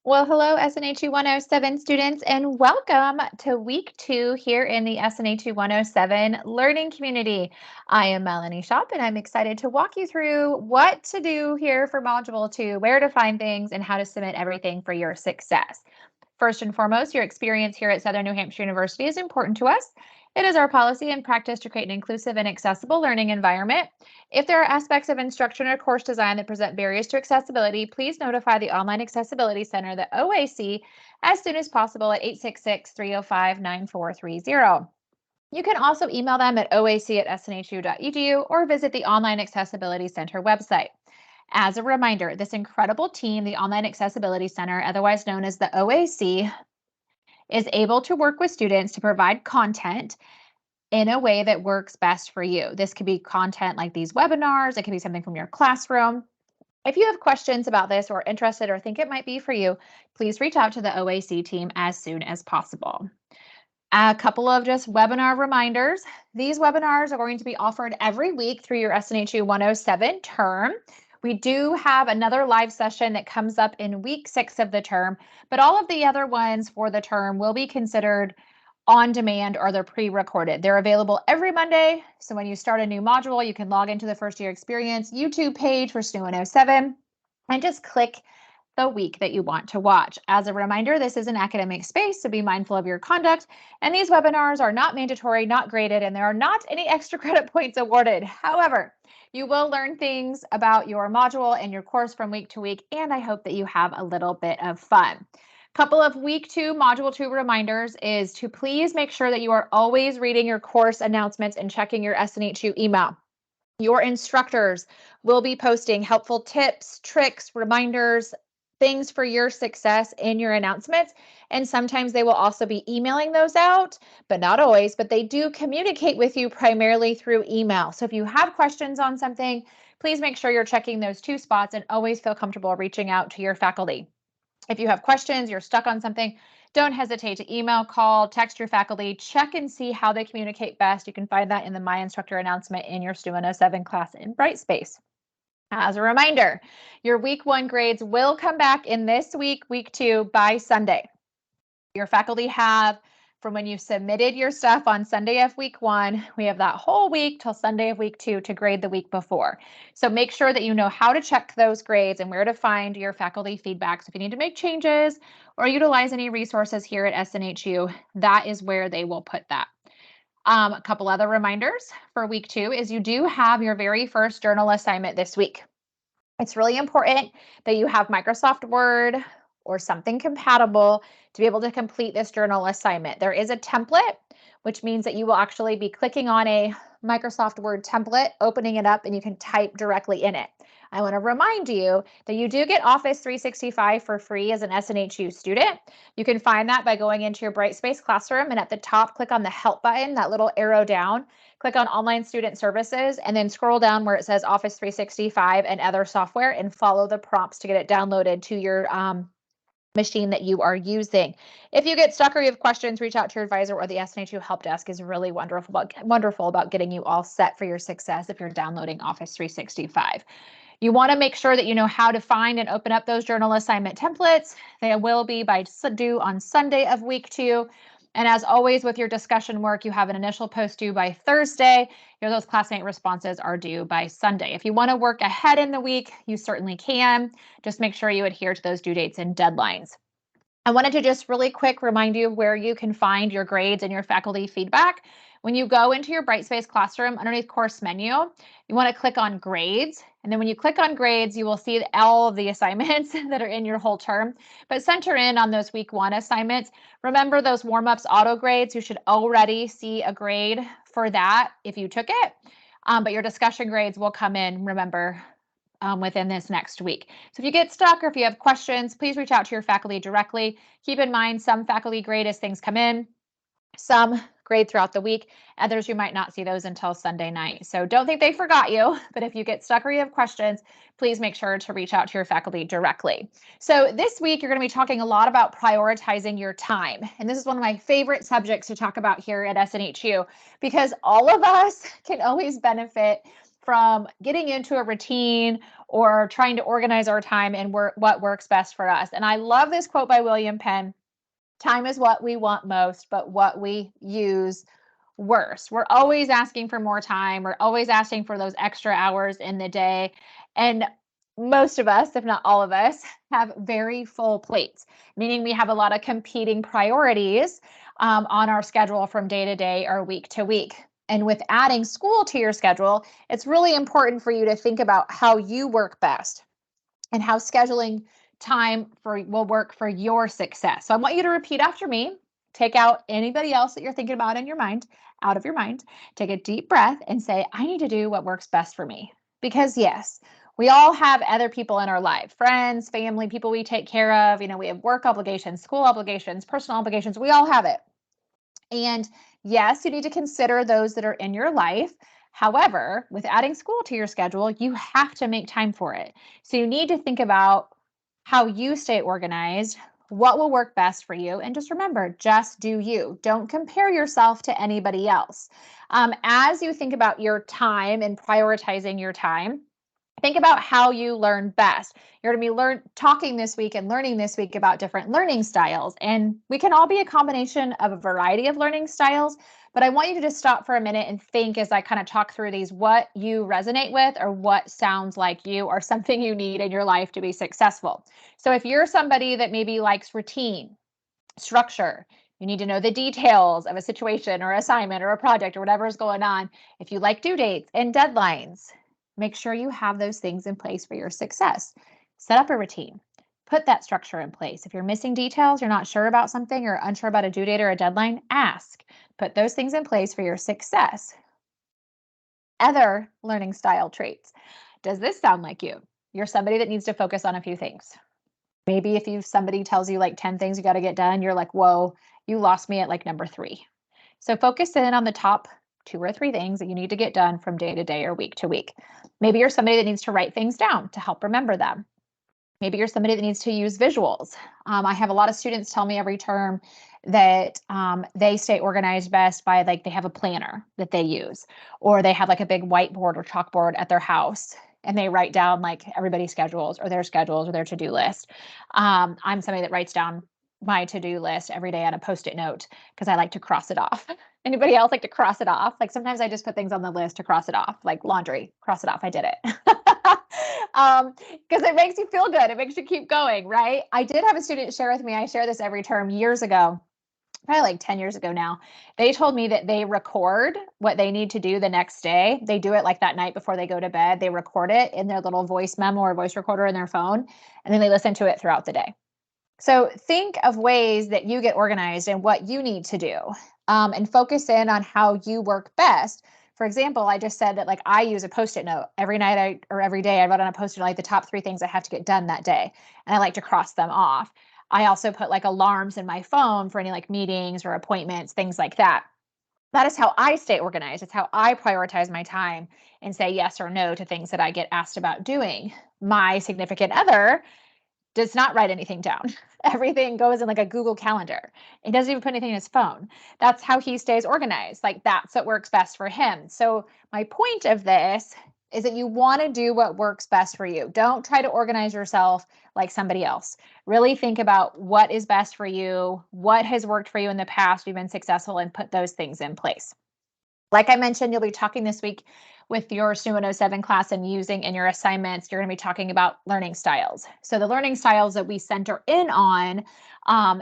Well, hello, SNHU 107 students, and welcome to week 2 here in the SNHU 107 learning community. I am Melanie Shop, and I'm excited to walk you through what to do here for Module 2, where to find things, and how to submit everything for your success. First and foremost, your experience here at Southern New Hampshire University is important to us. It is our policy and practice to create an inclusive and accessible learning environment. If there are aspects of instruction or course design that present barriers to accessibility, please notify the Online Accessibility Center, the OAC, as soon as possible at 866-305-9430. You can also email them at oac@snhu.edu or visit the Online Accessibility Center website. As a reminder, this incredible team, the Online Accessibility Center, otherwise known as the OAC, is able to work with students to provide content in a way that works best for you. This could be content like these webinars, it could be something from your classroom. If you have questions about this or interested or think it might be for you, please reach out to the OAC team as soon as possible. A couple of just webinar reminders. These webinars are going to be offered every week through your SNHU 107 term. We do have another live session that comes up in week 6 of the term, but all of the other ones for the term will be considered on demand or they're pre-recorded. They're available every Monday. So when you start a new module, you can log into the first year experience YouTube page for SNHU 107 and just click the week that you want to watch. As a reminder, this is an academic space, so be mindful of your conduct. And these webinars are not mandatory, not graded, and there are not any extra credit points awarded. However, you will learn things about your module and your course from week to week, and I hope that you have a little bit of fun. Couple of week 2, module 2 reminders is to please make sure that you are always reading your course announcements and checking your SNHU email. Your instructors will be posting helpful tips, tricks, reminders, things for your success in your announcements. And sometimes they will also be emailing those out, but not always, but they do communicate with you primarily through email. So if you have questions on something, please make sure you're checking those 2 spots and always feel comfortable reaching out to your faculty. If you have questions, you're stuck on something, don't hesitate to email, call, text your faculty, check and see how they communicate best. You can find that in the My Instructor announcement in your SNHU 107 class in Brightspace. As a reminder, your week 1 grades will come back in this week, week 2, by Sunday. Your faculty have from when you submitted your stuff on Sunday of week 1, we have that whole week till Sunday of week 2 to grade the week before. So make sure that you know how to check those grades and where to find your faculty feedback. So if you need to make changes or utilize any resources here at SNHU, that is where they will put that. A couple other reminders for week 2 is you do have your very first journal assignment this week. It's really important that you have Microsoft Word or something compatible to be able to complete this journal assignment. There is a template, which means that you will actually be clicking on a Microsoft Word template, opening it up, and you can type directly in it. I want to remind you that you do get Office 365 for free as an SNHU student. You can find that by going into your Brightspace classroom and at the top, click on the help button, that little arrow down, click on Online Student Services, and then scroll down where it says Office 365 and other software and follow the prompts to get it downloaded to your machine that you are using. If you get stuck or you have questions, reach out to your advisor or the SNHU help desk is really wonderful about getting you all set for your success if you're downloading Office 365. You want to make sure that you know how to find and open up those journal assignment templates. They will be due on Sunday of week 2. And as always with your discussion work, you have an initial post due by Thursday. Those classmate responses are due by Sunday. If you want to work ahead in the week, you certainly can. Just make sure you adhere to those due dates and deadlines. I wanted to just really quick remind you where you can find your grades and your faculty feedback. When you go into your Brightspace classroom, underneath course menu, you want to click on grades. And then when you click on grades, you will see all of the assignments that are in your whole term. But center in on those week 1 assignments. Remember those warm-ups auto grades, you should already see a grade for that if you took it. But your discussion grades will come in, remember, within this next week. So if you get stuck or if you have questions, please reach out to your faculty directly. Keep in mind some faculty grade as things come in, some grade throughout the week, others you might not see those until Sunday night. So don't think they forgot you, but if you get stuck or you have questions, please make sure to reach out to your faculty directly. So this week, you're going to be talking a lot about prioritizing your time. And this is one of my favorite subjects to talk about here at SNHU because all of us can always benefit from getting into a routine or trying to organize our time and what works best for us. And I love this quote by William Penn. Time is what we want most, but what we use worst. We're always asking for more time. We're always asking for those extra hours in the day. And most of us, if not all of us, have very full plates, meaning we have a lot of competing priorities on our schedule from day to day or week to week. And with adding school to your schedule, it's really important for you to think about how you work best and how scheduling time will work for your success. So I want you to repeat after me. Take out anybody else that you're thinking about in your mind, out of your mind. Take a deep breath and say, I need to do what works best for me. Because yes, we all have other people in our life, friends, family, people we take care of. We have work obligations, school obligations, personal obligations. We all have it. And yes, you need to consider those that are in your life. However, with adding school to your schedule, you have to make time for it. So you need to think about how you stay organized, what will work best for you. And just remember, just do you. Don't compare yourself to anybody else. As you think about your time and prioritizing your time, think about how you learn best. You're going to be talking this week and learning this week about different learning styles. And we can all be a combination of a variety of learning styles. But I want you to just stop for a minute and think as I kind of talk through these, what you resonate with or what sounds like you or something you need in your life to be successful. So if you're somebody that maybe likes routine, structure, you need to know the details of a situation or assignment or a project or whatever is going on. If you like due dates and deadlines, make sure you have those things in place for your success. Set up a routine. Put that structure in place. If you're missing details, you're not sure about something or unsure about a due date or a deadline, ask. Put those things in place for your success. Other learning style traits. Does this sound like you? You're somebody that needs to focus on a few things. Maybe if somebody tells you like 10 things you got to get done, you're like, whoa, you lost me at like number 3. So focus in on the top 2 or 3 things that you need to get done from day to day or week to week. Maybe you're somebody that needs to write things down to help remember them. Maybe you're somebody that needs to use visuals. I have a lot of students tell me every term that they stay organized best by they have a planner that they use, or they have like a big whiteboard or chalkboard at their house and they write down like everybody's schedules or their to-do list. I'm somebody that writes down my to-do list every day on a Post-it note because I like to cross it off. Anybody else like to cross it off? Like sometimes I just put things on the list to cross it off, like laundry, cross it off, I did it. Because it makes you feel good. It makes you keep going, right? I did have a student share with me, I share this every term years ago, probably like 10 years ago now. They told me that they record what they need to do the next day. They do it like that night before they go to bed. They record it in their little voice memo or voice recorder in their phone, and then they listen to it throughout the day. So think of ways that you get organized and what you need to do, and focus in on how you work best. For example, I just said that like I use a Post-it note every night or every day. I write on a Post-it note like the top 3 things I have to get done that day, and I like to cross them off. I also put like alarms in my phone for any like meetings or appointments, things like that. That is how I stay organized. It's how I prioritize my time and say yes or no to things that I get asked about doing. My significant other does not write anything down. Everything goes in like a Google Calendar. He doesn't even put anything in his phone. That's how he stays organized. Like that's what works best for him. So my point of this is that you want to do what works best for you. Don't try to organize yourself like somebody else. Really think about what is best for you, what has worked for you in the past, you've been successful, and put those things in place. Like I mentioned, you'll be talking this week with your SNHU 107 class and using in your assignments, you're going to be talking about learning styles. So the learning styles that we center in on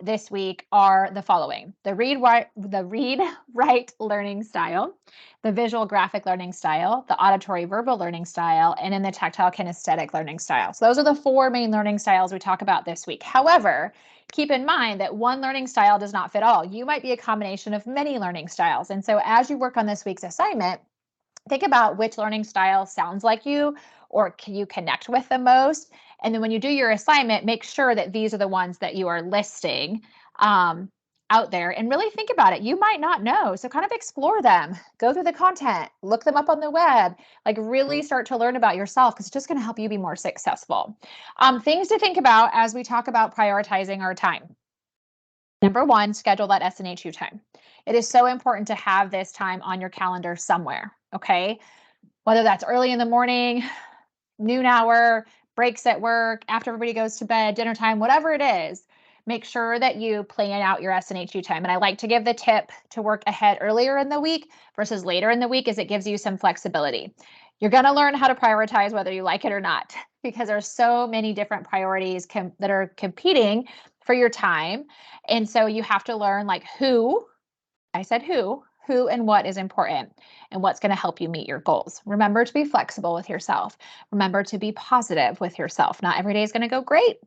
this week are the following: the read, write learning style, the visual graphic learning style, the auditory verbal learning style, and then the tactile kinesthetic learning style. So those are the 4 main learning styles we talk about this week. However, keep in mind that one learning style does not fit all. You might be a combination of many learning styles. And so as you work on this week's assignment, think about which learning style sounds like you or can you connect with the most. And then when you do your assignment, make sure that these are the ones that you are listing out there, and really think about it. You might not know. So kind of explore them, go through the content, look them up on the web, like really start to learn about yourself because it's just going to help you be more successful. Things to think about as we talk about prioritizing our time. Number 1, schedule that SNHU time. It is so important to have this time on your calendar somewhere, okay? whether that's early in the morning, noon hour, breaks at work, after everybody goes to bed, dinner time, whatever it is, make sure that you plan out your SNHU time. And I like to give the tip to work ahead earlier in the week versus later in the week, as it gives you some flexibility. You're going to learn how to prioritize whether you like it or not, because there's so many different priorities that are competing for your time. And so you have to learn like who and what is important and what's going to help you meet your goals. Remember to be flexible with yourself. Remember to be positive with yourself. Not every day is going to go great.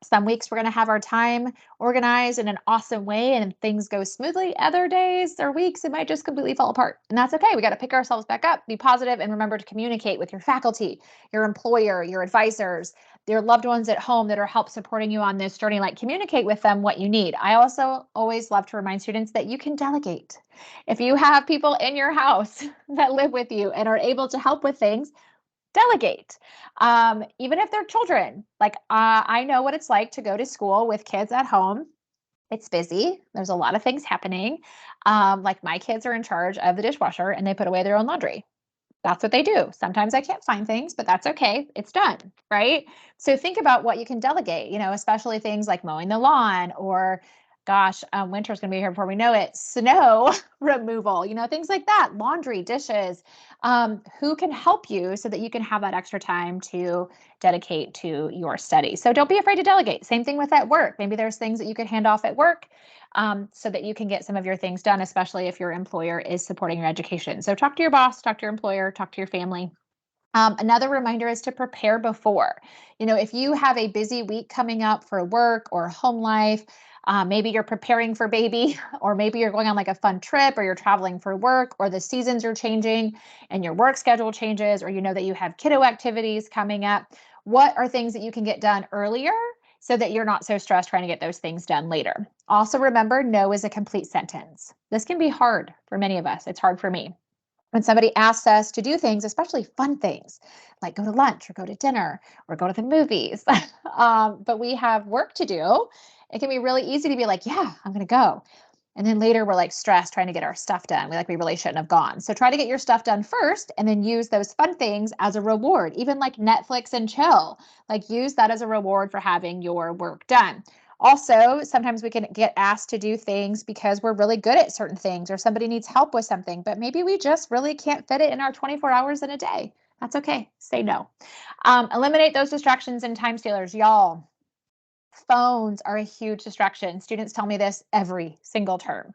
Some weeks we're going to have our time organized in an awesome way and things go smoothly. Other days or weeks, it might just completely fall apart. And that's okay. We got to pick ourselves back up, be positive, and remember to communicate with your faculty, your employer, your advisors, your loved ones at home that are help supporting you on this journey. Like, communicate with them what you need. I also always love to remind students that you can delegate. If you have people in your house that live with you and are able to help with things, delegate. Even if they're children. Like, I know what it's like to go to school with kids at home. It's busy. There's a lot of things happening. Like, my kids are in charge of the dishwasher and they put away their own laundry. That's what they do. Sometimes I can't find things, but that's okay. It's done, right? So think about what you can delegate, especially things like mowing the lawn, or gosh, winter's going to be here before we know it, snow removal, things like that, laundry, dishes. Who can help you so that you can have that extra time to dedicate to your study? So don't be afraid to delegate. Same thing with at work. Maybe there's things that you could hand off at work, so that you can get some of your things done, especially if your employer is supporting your education. So talk to your boss, talk to your employer, talk to your family. Another reminder is to prepare before. If you have a busy week coming up for work or home life, maybe you're preparing for baby, or maybe you're going on like a fun trip, or you're traveling for work, or the seasons are changing and your work schedule changes, or that you have kiddo activities coming up. What are things that you can get done earlier so that you're not so stressed trying to get those things done later? Also, remember, no is a complete sentence. This can be hard for many of us. It's hard for me. When somebody asks us to do things, especially fun things, like go to lunch or go to dinner or go to the movies, but we have work to do, it can be really easy to be like, yeah, I'm going to go. And then later we're like stressed trying to get our stuff done. We really shouldn't have gone. So try to get your stuff done first and then use those fun things as a reward, even like Netflix and chill. Like, use that as a reward for having your work done. Also, sometimes we can get asked to do things because we're really good at certain things, or somebody needs help with something, but maybe we just really can't fit it in our 24 hours in a day. That's okay. Say no. Eliminate those distractions and time stealers, y'all. Phones are a huge distraction. Students tell me this every single term.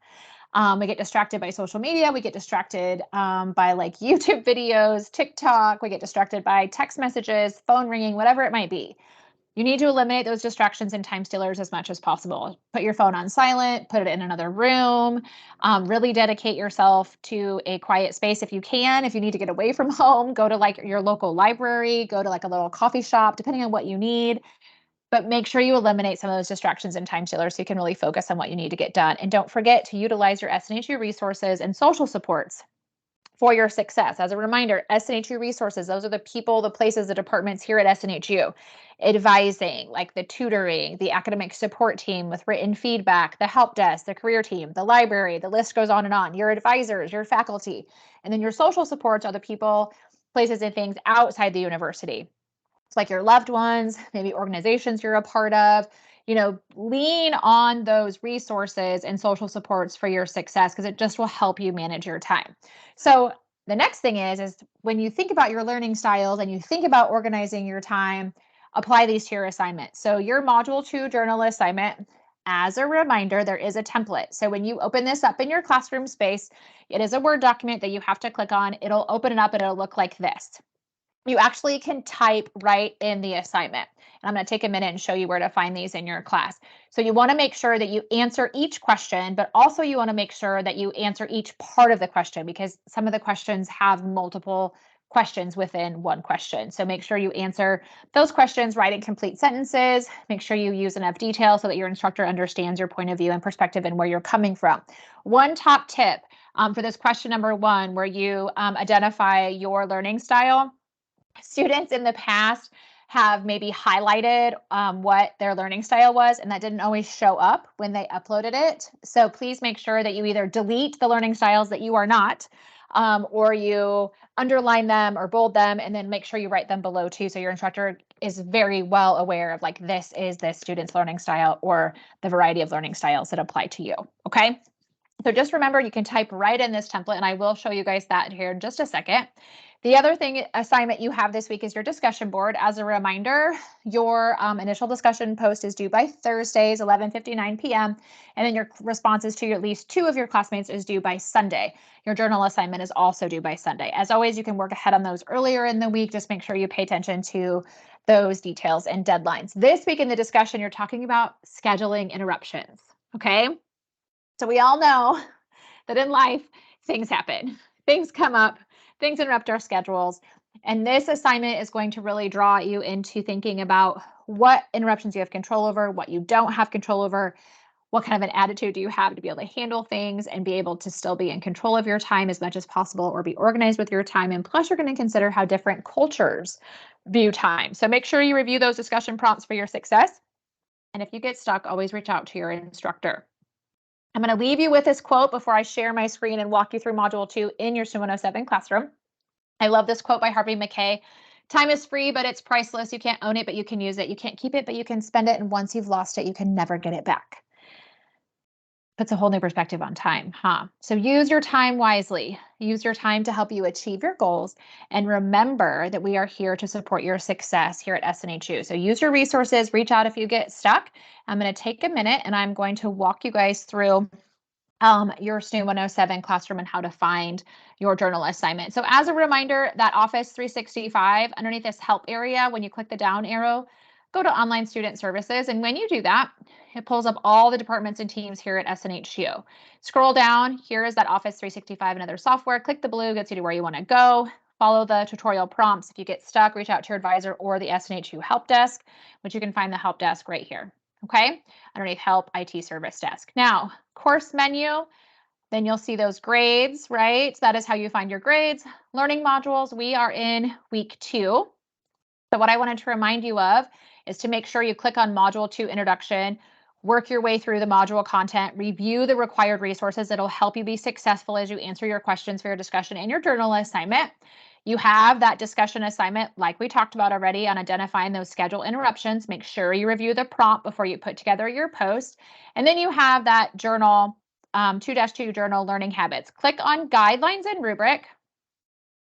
We get distracted by social media. We get distracted by like YouTube videos, TikTok. We get distracted by text messages, phone ringing, whatever it might be. You need to eliminate those distractions and time stealers as much as possible. Put your phone on silent, put it in another room, really dedicate yourself to a quiet space if you can. If you need to get away from home, go to like your local library, go to like a little coffee shop, depending on what you need. But make sure you eliminate some of those distractions and time stealers so you can really focus on what you need to get done. And don't forget to utilize your SNHU resources and social supports for your success. As a reminder, SNHU resources, those are the people, the places, the departments here at SNHU. Advising, like the tutoring, the academic support team with written feedback, the help desk, the career team, the library, the list goes on and on, your advisors, your faculty. And then your social supports are the people, places, and things outside the university. It's like your loved ones, maybe organizations you're a part of. Lean on those resources and social supports for your success, because it just will help you manage your time. So the next thing is when you think about your learning styles and you think about organizing your time, apply these to your assignment. So your Module 2 journal assignment, as a reminder, there is a template. So when you open this up in your classroom space, it is a Word document that you have to click on. It'll open it up and it'll look like this. You actually can type right in the assignment. And I'm going to take a minute and show you where to find these in your class. So you want to make sure that you answer each question, but also you want to make sure that you answer each part of the question, because some of the questions have multiple questions within one question. So make sure you answer those questions, write in complete sentences, make sure you use enough detail so that your instructor understands your point of view and perspective and where you're coming from. One top tip for this question number 1, where you identify your learning style. Students in the past have maybe highlighted what their learning style was, and that didn't always show up when they uploaded it. So please make sure that you either delete the learning styles that you are not, or you underline them or bold them, and then make sure you write them below too, so your instructor is very well aware of like, this is this student's learning style or the variety of learning styles that apply to you, okay? So just remember, you can type right in this template, and I will show you guys that here in just a second. The other assignment you have this week is your discussion board. As a reminder, your initial discussion post is due by Thursdays, 11:59 p.m. And then your responses to at least 2 of your classmates is due by Sunday. Your journal assignment is also due by Sunday. As always, you can work ahead on those earlier in the week. Just make sure you pay attention to those details and deadlines. This week in the discussion, you're talking about scheduling interruptions, okay? So we all know that in life, things happen, things come up, things interrupt our schedules. And this assignment is going to really draw you into thinking about what interruptions you have control over, what you don't have control over, what kind of an attitude do you have to be able to handle things and be able to still be in control of your time as much as possible, or be organized with your time. And plus, you're going to consider how different cultures view time. So make sure you review those discussion prompts for your success. And if you get stuck, always reach out to your instructor. I'm going to leave you with this quote before I share my screen and walk you through Module 2 in your SNHU 107 classroom. I love this quote by Harvey Mackay. Time is free, but it's priceless. You can't own it, but you can use it. You can't keep it, but you can spend it. And once you've lost it, you can never get it back. Puts a whole new perspective on time, huh? So use your time wisely. Use your time to help you achieve your goals. And remember that we are here to support your success here at SNHU. So use your resources, reach out if you get stuck. I'm going to take a minute and I'm going to walk you guys through your SNHU 107 classroom and how to find your journal assignment. So as a reminder, that Office 365 underneath this help area, when you click the down arrow, go to online student services. And when you do that, it pulls up all the departments and teams here at SNHU. Scroll down, here is that Office 365 and other software. Click the blue, gets you to where you want to go. Follow the tutorial prompts. If you get stuck, reach out to your advisor or the SNHU help desk, which you can find the help desk right here. Okay, underneath help, IT service desk. Now, course menu, then you'll see those grades, right? That is how you find your grades. Learning modules, we are in week 2. So what I wanted to remind you of is to make sure you click on Module 2 Introduction, work your way through the module content, review the required resources that'll help you be successful as you answer your questions for your discussion and your journal assignment. You have that discussion assignment, like we talked about already, on identifying those schedule interruptions. Make sure you review the prompt before you put together your post. And then you have that journal, 2-2 journal learning habits. Click on guidelines and rubric.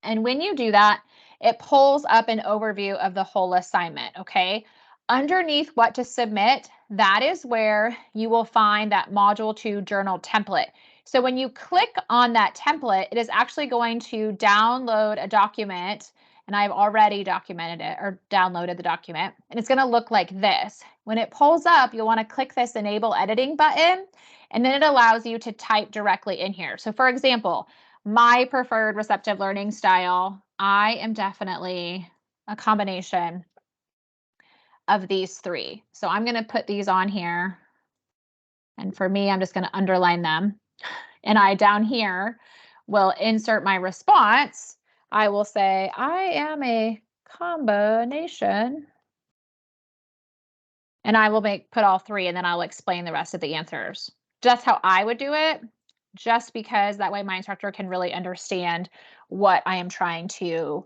And when you do that, it pulls up an overview of the whole assignment, okay? Underneath what to submit, that is where you will find that Module 2 journal template. So when you click on that template, it is actually going to download a document, and I've already documented it or downloaded the document, and it's going to look like this. When it pulls up, you'll want to click this Enable Editing button, and then it allows you to type directly in here. So for example, my preferred receptive learning style, I am definitely a combination of these 3. So I'm going to put these on here. And for me, I'm just going to underline them. And I down here will insert my response. I will say, I am a combination. And I will put all 3, and then I'll explain the rest of the answers. Just how I would do it, just because that way my instructor can really understand what I am trying to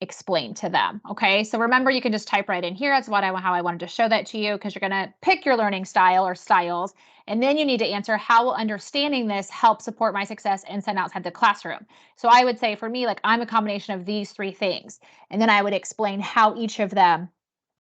explain to them. Okay, so remember, you can just type right in here. That's how I wanted to show that to you, because you're going to pick your learning style or styles, and then you need to answer, how will understanding this help support my success inside and outside the classroom? So I would say for me, like, I'm a combination of these 3 things, and then I would explain how each of them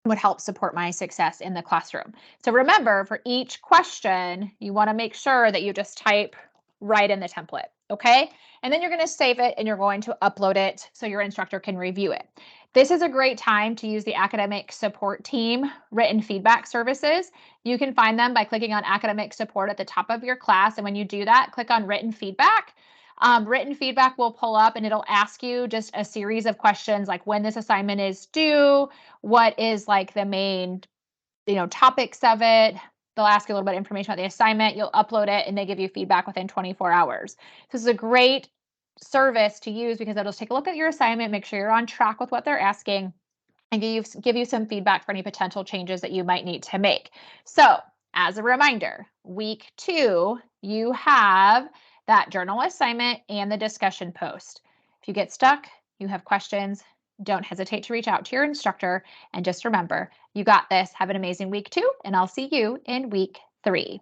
would help support my success in the classroom. So remember, for each question, you want to make sure that you just type right in the template, okay? And then you're going to save it and you're going to upload it so your instructor can review it. This is a great time to use the academic support team written feedback services. You can find them by clicking on academic support at the top of your class. And when you do that, click on written feedback. Written feedback will pull up and it'll ask you just a series of questions, like when this assignment is due, what is like the main, topics of it. They'll ask you a little bit of information about the assignment. You'll upload it and they give you feedback within 24 hours. This is a great service to use because it'll just take a look at your assignment, make sure you're on track with what they're asking. and give you some feedback for any potential changes that you might need to make. So, as a reminder, week 2, you have that journal assignment and the discussion post. If you get stuck, you have questions, don't hesitate to reach out to your instructor. And just remember, you got this. Have an amazing week 2, and I'll see you in week 3.